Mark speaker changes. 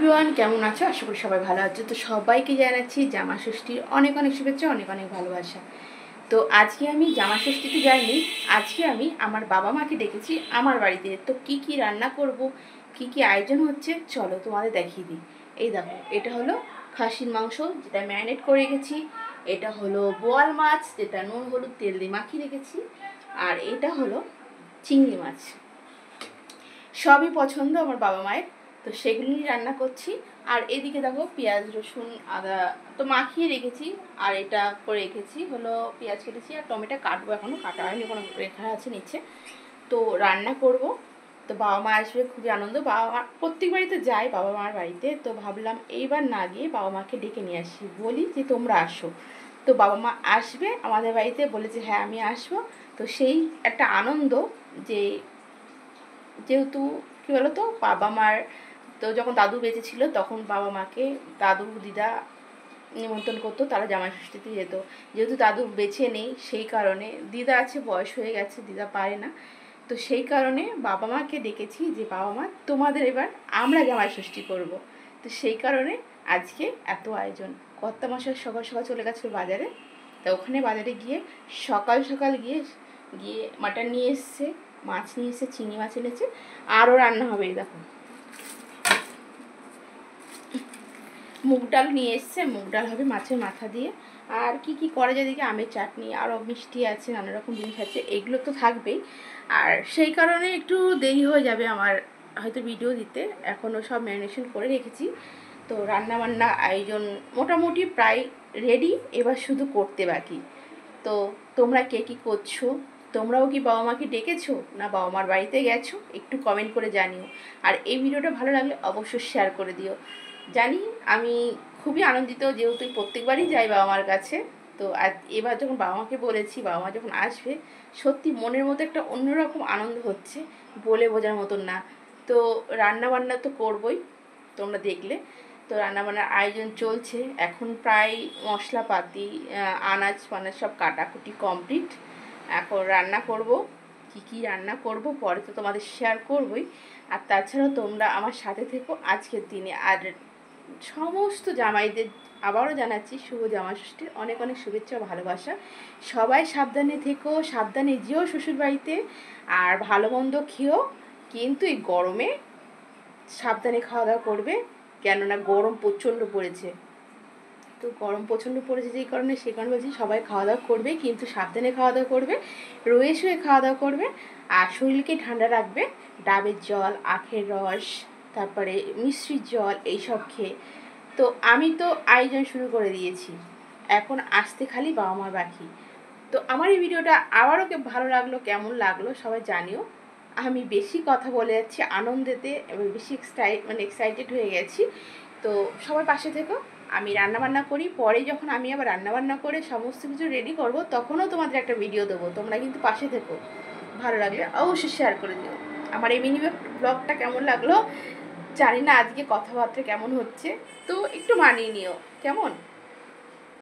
Speaker 1: Everyone, কেমন আছো? আশা করি সবাই ভালো আছো। তো সবাইকে জানাচ্ছি জামা ষষ্ঠীর অনেক অনেক শুভেচ্ছা, অনেক অনেক ভালোবাসা। তো আজকে আমি জামা ষষ্ঠীতে যাইনি, আজকে আমি আমার বাবা মাকে ডেকেছি আমার বাড়িতে। তো কি কি রান্না করব, কি কি আয়োজন হচ্ছে, চলো তোমাদের দেখিয়ে দিই। এই দেখো, এটা হলো খাসির মাংস যেটা ম্যারিনেট করে রেখেছি, এটা হলো বোয়াল মাছ যেটা নুন হলুদ তেল দিয়ে মাখিয়ে রেখেছি, আর এটা হলো চিংড়ি মাছ। সবই পছন্দ আমার বাবা মায়ের, তো সেগুলি রান্না করছি। আর এদিকে দেখো পেঁয়াজ রসুন আদা তো মাখিয়ে রেখেছি, আর এটা করে রেখেছি হলো পেঁয়াজ কেটেছি আর টমেটো কাটবো, এখনও কাটা হয়নি, কোনো রেখা আছে নিচে। তো রান্না করব। তো বাবা মা আসবে, খুবই আনন্দ। বাবা মা প্রত্যেক বাড়িতে যাই বাবা মার বাড়িতে, তো ভাবলাম এইবার না গিয়ে বাবা মাকে ডেকে নিয়ে আসি, বলি যে তোমরা আসো। তো বাবা মা আসবে আমাদের বাড়িতে, বলেছে হ্যাঁ আমি আসবো। তো সেই একটা আনন্দ, যে যেহেতু কী বলো তো, বাবা মার তো যখন দাদু বেঁচে ছিল তখন বাবা মাকে দাদু দিদা নিমন্ত্রণ করতো, তারা জামাই ষষ্ঠীতে যেত। যেহেতু দাদু বেঁচে নেই সেই কারণে, দিদা আছে বয়স হয়ে গেছে, দিদা পারে না, তো সেই কারণে বাবা মাকে ডেকেছি যে বাবা মা তোমাদের এবার আমরা জামাই ষষ্ঠী করব। তো সেই কারণে আজকে এত আয়োজন। কর্তামশাই সকাল সকাল চলে গেছিলো বাজারে, তো ওখানে বাজারে গিয়ে সকাল সকাল গিয়ে গিয়ে মাটন নিয়ে এসছে, মাছ নিয়ে এসে, চিংড়ি মাছ এনেছে, আরও রান্না হবে। এই দেখো মুগ ডাল নিয়ে এসছে, মুগ ডাল হবে মাছের মাথা দিয়ে। আর কি কি করে যেদিকে আমের চাটনি, আরও মিষ্টি আছে, নানা রকম জিনিস আছে, এগুলো তো থাকবেই। আর সেই কারণে একটু দেরি হয়ে যাবে আমার হয়তো ভিডিও দিতে, এখনও সব ম্যারিনেশন করে রেখেছি। তো রান্নাবান্না আয়োজন মোটামুটি প্রায় রেডি, এবার শুধু করতে বাকি। তো তোমরা কে কী করছো? তোমরাও কি বাবা মাকে ডেকেছো না বাবা মার বাড়িতে গেছো? একটু কমেন্ট করে জানিও। আর এই ভিডিওটা ভালো লাগলে অবশ্যই শেয়ার করে দিও। জানি আমি খুবই আনন্দিত, যেহেতু প্রত্যেকবারই যাই বাবা মার কাছে। তো আজ এবার যখন বাবা মাকে বলেছি, বাবা মা যখন আসবে, সত্যি মনের মতো একটা অন্যরকম আনন্দ হচ্ছে, বলে বোঝার মতন না। তো রান্নাবান্না তো করবই, তোমরা দেখলে। তো রান্নাবান্নার আয়োজন চলছে, এখন প্রায় মশলাপাতি আনাজ ফানাজ সব কাটাকুটি কমপ্লিট। এখন রান্না করব, কি রান্না করব পরে তো তোমাদের শেয়ার করবই। আর তাছাড়াও তোমরা আমার সাথে থেকো আজকের দিনে। আর সমস্ত জামাইদের আবারও জানাচ্ছি শুভ জামাই ষষ্ঠীর অনেক অনেক শুভেচ্ছা ও ভালোবাসা। সবাই সাবধানে থেকো, সাবধানে যেও শ্বশুরবাড়িতে, আর ভালো মন্দ খেও, কিন্তু এই গরমে সাবধানে খাওয়া দাওয়া করবে, কেননা গরম প্রচণ্ড পড়েছে। তো গরম প্রচণ্ড পড়েছে যেই কারণে, সে কারণে বলছি সবাই খাওয়া দাওয়া করবে, কিন্তু সাবধানে খাওয়া দাওয়া করবে, রয়ে শুয়ে খাওয়া দাওয়া করবে, আর শরীরকে ঠান্ডা রাখবে। ডাবের জল, আখের রস, তারপরে মিষ্টির জল, এইসব খেয়ে। তো আমি তো আয়োজন শুরু করে দিয়েছি, এখন আসতে খালি বাবা মার বাকি। তো আমার এই ভিডিওটা আবারও ভালো লাগলো, কেমন লাগলো সবাই জানিও। আমি বেশি কথা বলে যাচ্ছি আনন্দেতে, বেশি এক্সাইটেড হয়ে গেছি। তো সবার পাশে থেকো। আমি রান্নাবান্না করি, পরে যখন আমি আবার রান্নাবান্না করে সমস্ত কিছু রেডি করব, তখনও তোমাদের একটা ভিডিও দেবো, তোমরা কিন্তু পাশে থেকো। ভালো লাগলে অবশ্যই শেয়ার করে দিও। আমার এই মিনি ব্লগটা কেমন লাগলো জানি না, আজকে কথাবার্তা কেমন হচ্ছে, তো একটু মানিয়ে নিও কেমন।